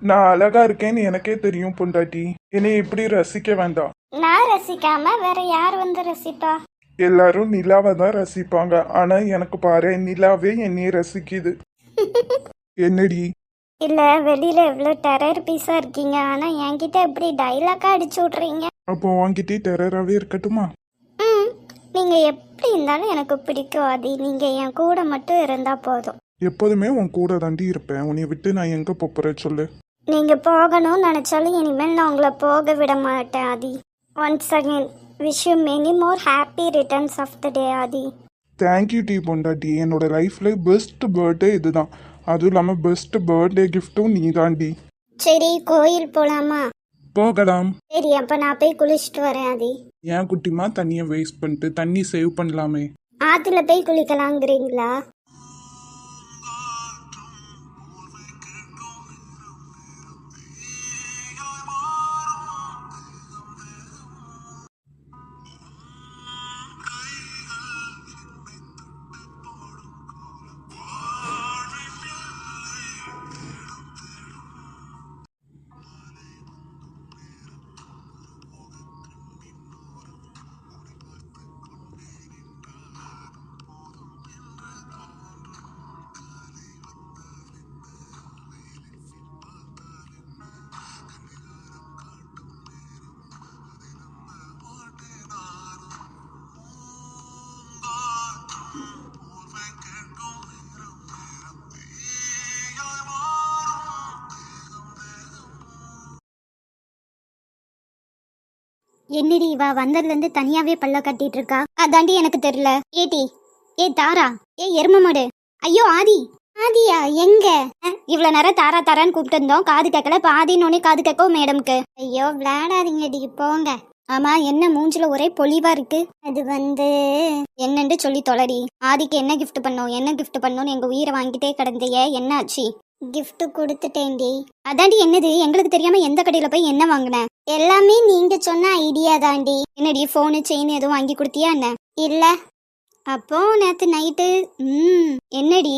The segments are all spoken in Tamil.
நான் அழகா இருக்கேன்னு எனக்கே தெரியும் பொண்டாட்டி. என்னை இப்படி ரசிக்க வேண்டாம். நான் ரசிக்காம வேற யார் வந்து ரசிப்பா? எல்லாரும் நிலாவை தான் ரசிப்பாங்க. ஆனா எனக்கு பாரு, நிலாவே என்னைய ரசிக்குது. என்னடி? இல்ல, வெளியில எவ்வளவு டெரர் பீஸா இருக்கீங்க, ஆனா என்கிட்ட எப்படி டைலாக்கா அடிச்சு விட்றீங்க? அப்போ வாங்கிட்டே டெரராகவே இருக்கட்டுமா? நீங்க எப்படி இருந்தாலும் எனக்கு பிடிக்கும் ஆதி. நீங்க என் கூட மட்டும் இருந்தா போதும். எப்போதுமே உன் கூட தாண்டி இருப்பேன். உன்னை விட்டு நான் எங்க போறேன் சொல்லு? நீங்க போகணும்னு நினைச்சாலும் இனிமேல் நான் உங்களை போக விட மாட்டேன் Aadhi. Once again wish you many more happy returns of the day Aadhi. Thank you டி பொண்டாட்டி. என்னோட லைஃப்ல பெஸ்ட் பர்த்டே இதுதான். அதுவும் இல்லாம பெஸ்ட் பர்த்டே கிஃப்டும் நீ தாண்டி. சரி, கோயில் போலாமா? போகலாம். சரி, அப்ப நான் போய் குளிச்சுட்டு வரேன் ஆதி. ஏன் குட்டிமா தண்ணியை வேஸ்ட் பண்ணிட்டு தண்ணி சேவ் பண்ணலாமே? ஆத்துல போய் குளிக்கலாங்கிறீங்களா? என்னடி இவ வந்ததுல இருந்து தனியாவே பல்ல கட்டிட்டு இருக்கா? அதாண்டி எனக்கு தெரியல. ஏடி, ஏ தாரா, ஏ எரும மாடு. ஐயோ ஆதி. ஆதியா எங்க? இவ்வளவு நேரம் தாரா தாரான்னு கூப்பிட்டு இருந்தோம், காது கேட்கல. இப்ப ஆதினோடனே காது கேட்கவும் மேடம்க்கு. ஐயோ விளையாடாதீங்கடி, போங்க. ஆமா, என்ன மூஞ்சில ஒரே பொலிவா இருக்கு? அது என்னன்னு சொல்லி தொலைடி. ஆதிக்கு என்ன கிஃப்ட் பண்ணோம், என்ன கிஃப்ட் பண்ணோம்னு எங்க உயிரை வாங்கிட்டே கிடந்தைய, என்ன ஆச்சு? கிஃப்ட் கொடுத்துட்டேன்டி. அதாண்டி என்னது? எங்களுக்கு தெரியாம எந்த கடையில போய் என்ன வாங்கின? எல்லாமே நீங்க சொன்ன ஐடியா தாண்டி. என்னடி, போனு செயின் எதுவும் வாங்கி கொடுத்தியா என்ன? இல்ல. அப்போ நேத்து நைட்டு என்னடி?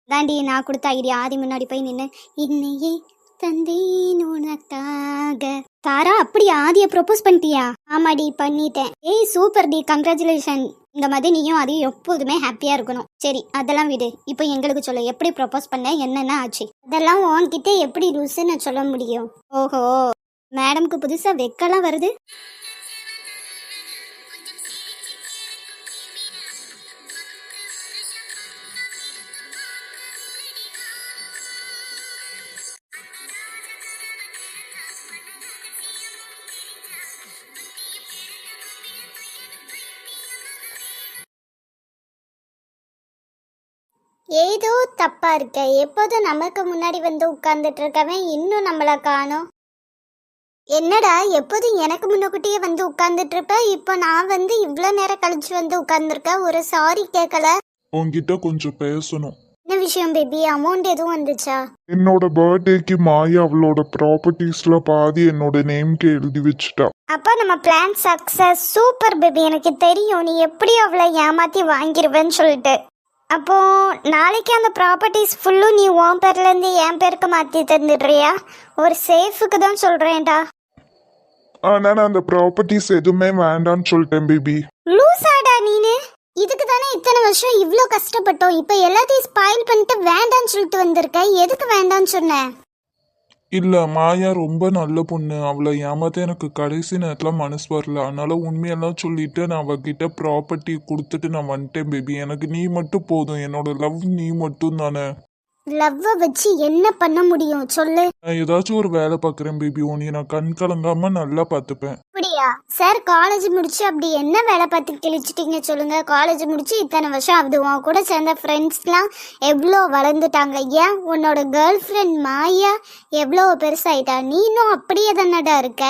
தாண்டி நான் கொடுத்த ஐடியா. ஆதி முன்னாடி போய் நின்று இன்னையே தந்தேன் உனக்காக. தாரா, அப்படி ஆதிய ப்ரொபோஸ் பண்ணிட்டியா? ஆமாடி, பண்ணிட்டேன். ஏய் சூப்பர் டி, கங்க்ராச்சுலேஷன். இந்த மாதிரி நீயும் அதையும் எப்போதுமே ஹாப்பியா இருக்கணும். சரி, அதெல்லாம் விடு. இப்போ எங்களுக்கு சொல்ல, எப்படி ப்ரொபோஸ் பண்ண, என்னென்ன ஆச்சு? அதெல்லாம் உன்கிட்ட எப்படி லூசுன்னு சொல்ல முடியும்? ஓஹோ, மேடம்க்கு புதுசா வெக்கலாம் வருது. ஏதோ தப்பா இருக்க. எப்போதும் நமக்கு முன்னாடி வந்து உட்கார்ந்துட்டு இருக்கவன் இன்னும் நம்மள காணோம். என்னடா, எப்போதும் எனக்கு முன்னக்கூட்டியே வந்து உட்கார்ந்துட்டு இருப்ப, இப்போ நான் வந்து இவ்வளோ நேரம் கழிச்சு வந்து உட்கார்ந்துருக்க. ஒரு சாரி கேட்கல. உன்கிட்ட கொஞ்சம் பேசணும். என்ன விஷயம் பேபி? அமௌண்ட் எதுவும் வந்துச்சா? என்னோட பர்த்டேக்கு மாயா அவளோட ப்ராப்பர்ட்டிஸ்ல பாதி என்னோட நேம்க்கு எழுதி வச்சுட்டா. அப்பா, நம்ம பிளான் சக்சஸ். சூப்பர் பேபி, எனக்கு தெரியும் நீ எப்படி அவளை ஏமாத்தி வாங்கிருவேன்னு சொல்லிட்டு. அப்போ நாளைக்கு அந்த ப்ராப்பர்ட்டிஸ் ஃபுல்லும் நீ உன் பேர்ல இருந்து என் பேருக்கு மாத்தி தந்துடுறியா? ஒரு சேஃபுக்கு தான் சொல்றேன்டா. ஆனா நான் அந்த ப்ராப்பர்ட்டிஸ் எதுவுமே வேண்டான்னு சொல்லிட்டேன் பேபி. லூசாடா நீனு. இதுக்கு தானே இத்தனை வருஷம் இவ்ளோ கஷ்டப்பட்டோம். இப்போ எல்லாத்தையும் ஸ்பாயில் பண்ணிட்டு வேண்டான்னு சொல்லிட்டு வந்திருக்க. எதுக்கு வேண்டான்னு சொன்ன? இல்ல, மாயா ரொம்ப நல்ல பொண்ணு. அவளை ஏமாத்த எனக்கு கடைசி நேரத்துல மனசு வரல. அதனால உண்மையெல்லாம் சொல்லிட்டு நான் அவகிட்ட ப்ராப்பர்ட்டி கொடுத்துட்டு நான் வந்துட்டேன் பேபி. எனக்கு நீ மட்டும் போதும். என்னோட லவ் நீ மட்டும் தானே. லவ்வை வச்சு என்ன பண்ண முடியும் சொல்லு. நான் ஏதாச்சும் ஒரு வேலை பார்க்குறேன் பேபி, உன்னை நான் கண் கலங்காம நல்லா பார்த்துப்பேன். அப்படியா சார்? காலேஜ் முடிச்சு அப்படி என்ன வேலை பார்த்து கிழிச்சிட்டீங்க சொல்லுங்க. காலேஜ் முடிச்சு இத்தனை வருஷம் ஆகுது, உன் கூட சேர்ந்த ஃப்ரெண்ட்ஸ்லாம் எவ்வளோ வளர்ந்துட்டாங்க. ஏன் உன்னோட கேர்ள் ஃப்ரெண்ட் மாயா எவ்வளோ பெருசாயிட்டா, நீனும் அப்படியே தானடா இருக்க.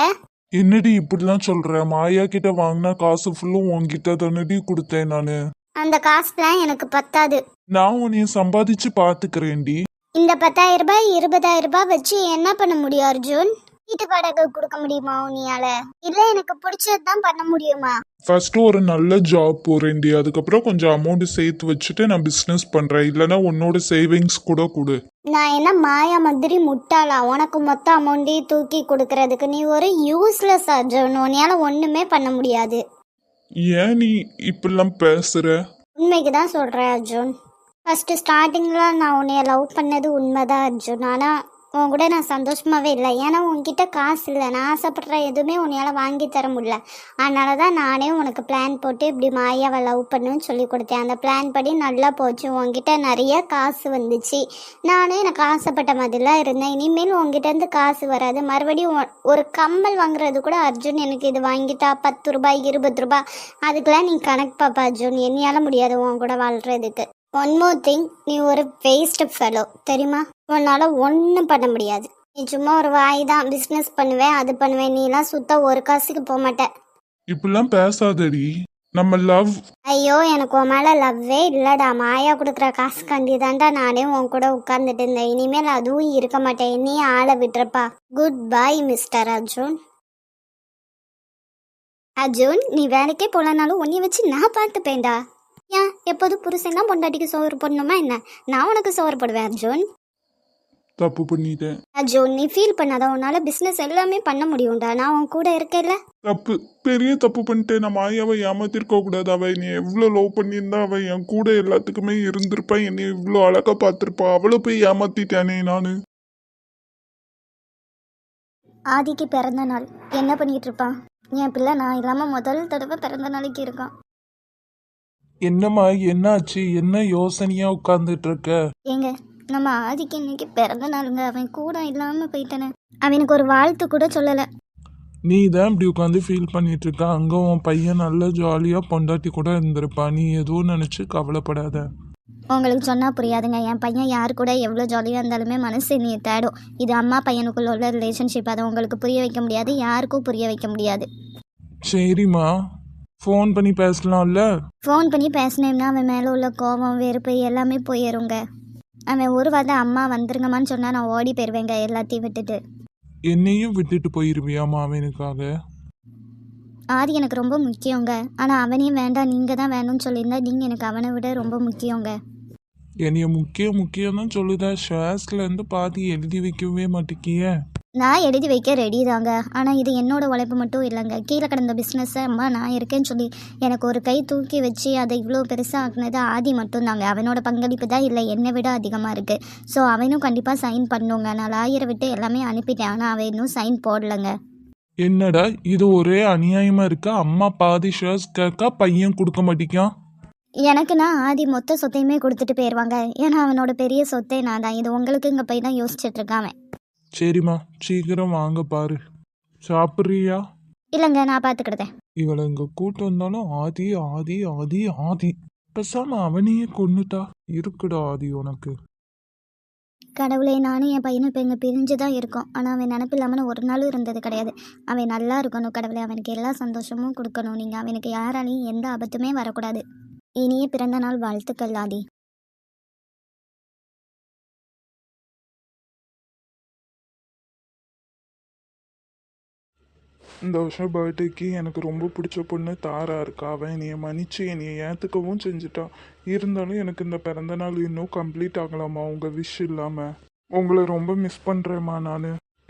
என்னடி இப்படிலாம் சொல்ற? மாயா கிட்ட வாங்கினா காசு ஃபுல்லும் உன்கிட்ட தானடி கொடுத்தேன் நானு. அந்த காசுலாம் எனக்கு பத்தாது. நான் உன்னைய சம்பாதிச்சு பாத்துக்கிறேன்டி. இந்த 10,000 ரூபாய் 20,000 ரூபாய் வச்சு என்ன பண்ண முடியும் அர்ஜுன்? வீட்டு வாடகை கொடுக்க முடியுமா உன்னையால? இல்ல எனக்கு பிடிச்சதுதான் பண்ண முடியுமா? ஃபர்ஸ்ட் ஒரு நல்ல ஜாப் போறேன்டி, அதுக்கப்புறம் கொஞ்சம் அமௌண்ட் சேர்த்து வச்சுட்டு நான் பிசினஸ் பண்றேன். இல்லைன்னா உன்னோட சேவிங்ஸ் கூட கொடு. நான் என்ன மாயா மாதிரி முட்டாளா உனக்கு மொத்த அமௌண்ட்டையும் தூக்கி கொடுக்கறதுக்கு? நீ ஒரு யூஸ்லெஸ் அர்ஜுன், உன்னையால ஒண்ணுமே பண்ண முடியாது. ஏன் நீ இப்படிலாம் பேசுற? உண்மைக்கு தான் சொல்கிறேன் அர்ஜுன். ஃபஸ்ட்டு ஸ்டார்டிங்கில் நான் உன்னைய லவ் பண்ணது உண்மைதான் அர்ஜுன். ஆனால் உன் கூட நான் சந்தோஷமாகவே இல்லை. ஏன்னா உன்கிட்ட காசு இல்லை. நான் ஆசைப்படுற எதுவுமே உன்னையால் வாங்கி தர முடியல. அதனால தான் நானே உனக்கு பிளான் போட்டு இப்படி மாயாவை லவ் பண்ணுன்னு சொல்லி கொடுத்தேன். அந்த பிளான் படி நல்லா போச்சு. உன்கிட்ட நிறைய காசு வந்துச்சு. நானும் எனக்கு ஆசைப்பட்ட மாதிரிலாம் இருந்தேன். இனிமேல் உன்கிட்டேருந்து காசு வராது. மறுபடியும் ஒரு கம்மல் வாங்குறது கூட அர்ஜுன் எனக்கு இது வாங்கிட்டா 10 ரூபாய் 20 ரூபாய் அதுக்கெல்லாம் நீ கணக்கு பாப்பா அர்ஜுன். என்னையால் முடியாது உன் கூட வாழ்கிறதுக்கு. ஒன் மோர் திங், நீ ஒரு வேஸ்ட் ஃபெலோ தெரியுமா? உன்னால் ஒன்றும் பண்ண முடியாது. நீ சும்மா ஒரு வாய் தான். பிஸ்னஸ் பண்ணுவேன் அது பண்ணுவேன், நீலாம் சுத்த ஒரு காசுக்கு போக மாட்டேன். இப்படிலாம் பேசாதடி. நம்ம லவ். ஐயோ எனக்கு உன் மேலே லவ்வே இல்லைடா. மாயா கொடுக்குற காசு கண்டி தான்டா நானே உன் கூட உட்காந்துட்டு இருந்தேன். இனிமேல் அதுவும் இருக்க மாட்டேன். நீ ஆளை விட்டுறப்பா. Good bye Mister Arjun. Arjun நீ வேலைக்கே போகலனாலும் உன்னைய வச்சு நான் பார்த்துப்பேன்டா. ஏன் எப்போதும் புருஷன்லாம் பொண்டாட்டிக்கு சோறு போடணுமா என்ன? நான் உனக்கு சோறு போடுவேன் அர்ஜுன். தப்பு பண்ணிட்டேன். அர்ஜுன் நீ ஃபீல் பண்ணாத. உன்னால பிஸ்னஸ் எல்லாமே பண்ண முடியும்டா. நான் உன் கூட இருக்கேன்ல. தப்பு, பெரிய தப்பு பண்ணிட்டேன். நான் மாயாவை ஏமாத்திருக்க கூடாது. அவ என்னை எவ்வளோ லவ் பண்ணியிருந்தா அவ என் கூட எல்லாத்துக்குமே இருந்திருப்பா. என்னை இவ்வளோ அழகா பார்த்துருப்பா. அவளை போய் ஏமாத்திட்டானே நானு. ஆதிக்கு பிறந்த நாள் என்ன பண்ணிட்டு இருப்பான்? என் பிள்ளை நான் இல்லாமல் முதல் தடவை பிறந்த நாளைக்கு இருக்கான். என்னம்மா என்னாச்சு? என்ன யோசனையா உட்கார்ந்துட்டு இருக்க? ஏங்க நம்ம ஆதிக்கு இன்னைக்கு பிறந்த நாளுங்க. அவன் கூட இல்லாமல் போயிட்டானே. அவனுக்கு ஒரு வாழ்த்து கூட சொல்லலை. நீ தான் இப்படி உட்காந்து ஃபீல் பண்ணிட்டு இருக்க. அங்க உன் பையன் நல்ல ஜாலியா பொண்டாட்டி கூட இருந்திருப்பா. நீ எதுவும் நினைச்சு கவலைப்படாத. உங்களுக்கு சொன்னால் புரியாதுங்க. என் பையன் யார் கூட எவ்வளோ ஜாலியாக இருந்தாலுமே மனசு நீ தேடும். இது அம்மா பையனுக்குள்ள உள்ள ரிலேஷன்ஷிப். அதை உங்களுக்கு புரிய வைக்க முடியாது, யாருக்கும் புரிய வைக்க முடியாது. சரிம்மா, ஃபோன் பண்ணி பேசலாம்ல? ஃபோன் பண்ணி பேசினேன்னா அவன் மேலே உள்ள கோபம் வெறுப்பு எல்லாமே போயிடுங்க. அவன் ஒரு வார்த்தை அம்மா வந்துருங்கம்மான்னு சொன்னால் நான் ஓடி போயிடுவேங்க எல்லாத்தையும் விட்டுட்டு. என்னையும் விட்டுட்டு போயிருவியாமா அவனுக்காக? ஆதி எனக்கு ரொம்ப முக்கியங்க. ஆனால் அவனையும் வேண்டாம் நீங்கள் தான் வேணும்னு சொல்லியிருந்தா நீங்கள் எனக்கு அவனை விட ரொம்ப முக்கியங்க. என்னைய முக்கியம் தான் சொல்லுதா? ஷேர்ஸ்ல இருந்து பாதி எழுதி வைக்கவே மாட்டேங்கிய. நான் எழுதி வைக்க ரெடி தாங்க. ஆனால் இது என்னோட உழைப்பு மட்டும் இல்லைங்க. கீழே கிடந்த பிஸ்னஸை அம்மா நான் இருக்கேன்னு சொல்லி எனக்கு ஒரு கை தூக்கி வச்சு அதை இவ்வளோ பெருசாக ஆக்குனது ஆதி மட்டும்தாங்க. அவனோட பங்களிப்பு தான் இல்லை என்னை விட அதிகமாக இருக்குது. ஸோ அவனும் கண்டிப்பாக சைன் பண்ணுங்க. நான் லாயரை விட்டு எல்லாமே அனுப்பிட்டேன். ஆனால் அவன் இன்னும் சைன் போடலைங்க. என்னடா இது ஒரே அநியாயமா இருக்கா? அம்மா பாதி ஷேர்ஸ் கேட்கா, பையன் கொடுக்க மாட்டேங்கான். எனக்குன்னா ஆதி மொத்த சொத்தையுமே கொடுத்துட்டு போயிடுவாங்க. ஏன்னா அவனோட பெரிய சொத்தே நான் தான். இது உங்களுக்கு இங்கே போய் தான் யோசிச்சுட்டு இருக்கான். சரிம்மா, சீக்கிரம் வாங்க பாரு. சாப்பிட்றியா? இல்லைங்க நான் பார்த்துக்கிட்டேன். இவளை இங்க கூட்டு வந்தாலும் ஆதி ஆதி ஆதி ஆதி. பேசாம அவனையே கொன்னுட்டா. இருக்குடா ஆதி உனக்கு. கடவுளே நானும் என் பையனும் இப்போ இங்கே பிரிஞ்சு தான் இருக்கோம். ஆனால் அவன் நினப்பு இல்லாமல் ஒரு நாளும் இருந்தது கிடையாது. அவன் நல்லா இருக்கணும் கடவுளே. அவனுக்கு எல்லா சந்தோஷமும் கொடுக்கணும். நீங்கள் அவனுக்கு யாராலையும் எந்த ஆபத்துமே வரக்கூடாது. இனிய பிறந்த நாள் வாழ்த்துக்கள் ஆதி. இந்த வருஷம் பர்த்டேக்கு எனக்கு ரொம்ப பிடிச்ச பொண்ணு தாரா இருக்கா. அவன் என்னைய மன்னிச்சு என்னைய ஏற்றுக்கவும் செஞ்சுட்டா. இருந்தாலும் எனக்கு இந்த பிறந்த நாள் இன்னும் கம்ப்ளீட் ஆகலாமா உங்கள் விஷ் இல்லாமல்? உங்களை ரொம்ப மிஸ் பண்ணுறேம்மா நான்.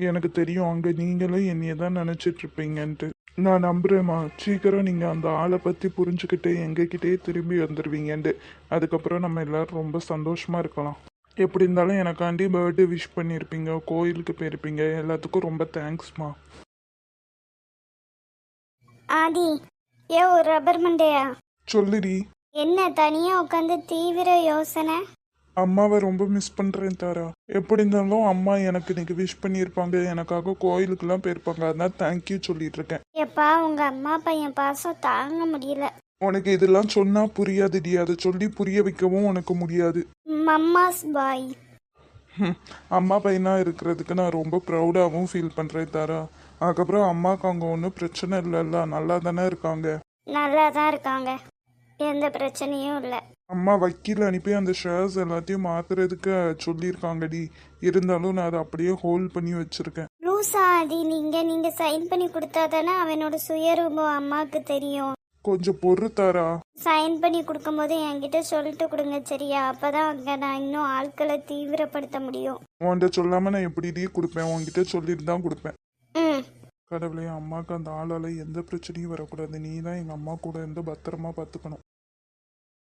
எனக்கு தெரியும் அங்கே நீங்களும் என்னைய தான் நினச்சிட்ருப்பீங்கன்ட்டு. நான் நம்புகிறேம்மா. சீக்கிரம் நீங்கள் அந்த ஆளை பற்றி புரிஞ்சுக்கிட்டு எங்ககிட்டே திரும்பி வந்துடுவீங்கன்ட்டு. அதுக்கப்புறம் நம்ம எல்லோரும் ரொம்ப சந்தோஷமாக இருக்கலாம். எப்படி இருந்தாலும் எனக்காண்டி பர்த்டே விஷ் பண்ணியிருப்பீங்க, கோயிலுக்கு போயிருப்பீங்க. எல்லாத்துக்கும் ரொம்ப தேங்க்ஸ்மா. ஆதி ஏ ஒரு ரப்பர் மண்டையா, சொல்லுடி. என்ன தனியா உட்காந்து தீவிர யோசனை? அம்மாவை ரொம்ப மிஸ் பண்ணுறேன் தாரா. எப்படி இருந்தாலும் அம்மா எனக்கு இன்னைக்கு விஷ் பண்ணியிருப்பாங்க, எனக்காக கோயிலுக்கெல்லாம் போயிருப்பாங்க, அதனால தேங்க்யூ சொல்லிட்டு இருக்கேன். எப்பா உங்க அம்மா பையன் பாசம் தாங்க முடியல. உனக்கு இதெல்லாம் சொன்னா புரியாதுடி, அதை சொல்லி புரிய வைக்கவும் உனக்கு முடியாது. மம்மாஸ் பாய். அம்மா பையனா இருக்கிறதுக்கு நான் ரொம்ப ப்ரௌடாகவும் ஃபீல் பண்ணுறேன் தாரா. அதுக்கப்புறம் அம்மாவுக்கு அங்கே ஒன்றும் பிரச்சனை இல்லைல்ல, நல்லா தானே இருக்காங்க. நல்லா தான் இருக்காங்க, எந்த பிரச்சனையும் இல்லை. அம்மா வக்கீல் அனுப்பி அந்த ஷேர்ஸ் எல்லாத்தையும் மாத்துறதுக்கு சொல்லியிருக்காங்கடி. இருந்தாலும் நான் அதை அப்படியே ஹோல்ட் பண்ணி வச்சிருக்கேன். லூசா ஆதி, நீங்க சைன் பண்ணி கொடுத்தா தானே அவனோட சுயரூபம் அம்மாவுக்கு தெரியும். கொஞ்சம் பொறு தாரா. சைன் பண்ணி கொடுக்கும்போது என்கிட்ட சொல்லிட்டு கொடுங்க சரியா? அப்பதான் அங்க நான் இன்னும் ஆட்களை தீவிரப்படுத்த முடியும். உன்கிட்ட சொல்லாம நான் எப்படிடி கொடுப்பேன்? உன்கிட்ட சொல்லிட்டு தான் கொடுப்பேன். ம். கடவுளே, அம்மாவுக்கு அந்த ஆளால எந்த பிரச்சனையும் வரக்கூடாது. நீ தான் எங்க அம்மா கூட இருந்து பத்திரமா பார்த்துக்கணும்.